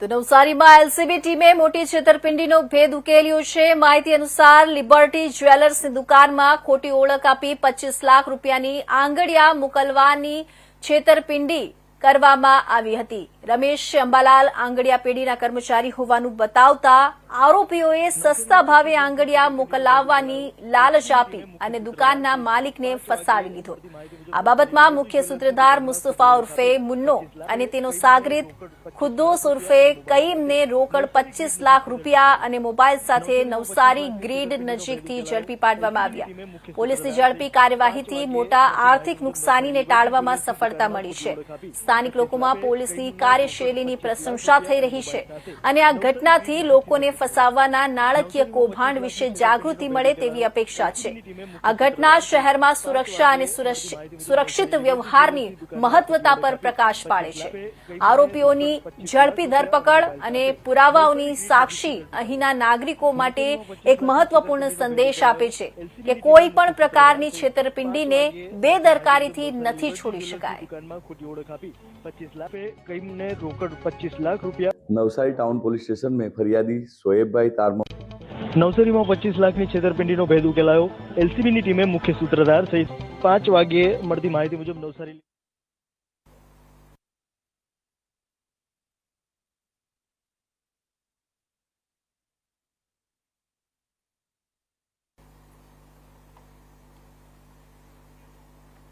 તો નવસારીમાં એલસીબી ટીમે મોટી છેતરપિંડીનો ભેદ ઉકેલ્યો છે। માહિતી અનુસાર લિબર્ટી જ્વેલર્સની દુકાનમાં ખોટી ઓળખ આપી 25 લાખ રૂપિયાની આંગડિયા મોકલવાની છેતરપિંડી કરવામાં આવી હતી। રમેશ અંબાલાલ આંગડિયા પેઢીના કર્મચારી હોવાનું બતાવતા આરોપીઓએ સસ્તા ભાવે આંગડિયા મોકલાવવાની લાલચ આપી અને દુકાનના માલિકને ફસાવી લીધો। આ બાબતમાં મુખ્ય સૂત્રધાર મુસ્તફા ઉર્ફે મુન્નો અને તેનો સાગરીત ખુદ્દોસ ઉર્ફે કઈમને રોકડ 25 લાખ રૂપિયા અને મોબાઈલ સાથે નવસારી ગ્રીડ નજીકથી ઝડપી પાડવામાં આવ્યા। પોલીસની ઝડપી કાર્યવાહીથી મોટા આર્થિક નુકસાનીને ટાળવામાં સફળતા મળી છે। સ્થાનિક લોકોમાં પોલીસની કાર્યશૈલીની પ્રશંસા થઈ રહી છે અને આ ઘટનાથી લોકોને ફસાવવાના નાણાકીય કૌભાંડ વિશે જાગૃતિ મળે તેવી અપેક્ષા છે। આ ઘટના શહેરમાં સુરક્ષા અને સુરક્ષિત વ્યવહારની મહત્વતા પર પ્રકાશ પાડે છે। આરોપીઓની ઝડપી ધરપકડ અને પુરાવાઓની સાક્ષી અહીંના નાગરિકો માટે એક મહત્વપૂર્ણ સંદેશ આપે છે કે કોઈ પણ પ્રકારની છેતરપિંડીને બેદરકારીથી નથી છોડી શકાય। 25 लाख पे कई ने रोकड़ 25 लाख रुपया। नवसारी टाउन पुलिस स्टेशन में फरियादी शोएब भाई तारमो नवसारी में 25 लाख ની છેતરપિંડીનો ભેદ ઉકેલાયો। એલસીબીની ટીમે મુખ્ય સૂત્રધાર સહિત 5 વાગ્યે મળતી માહિતી મુજબ નવસારી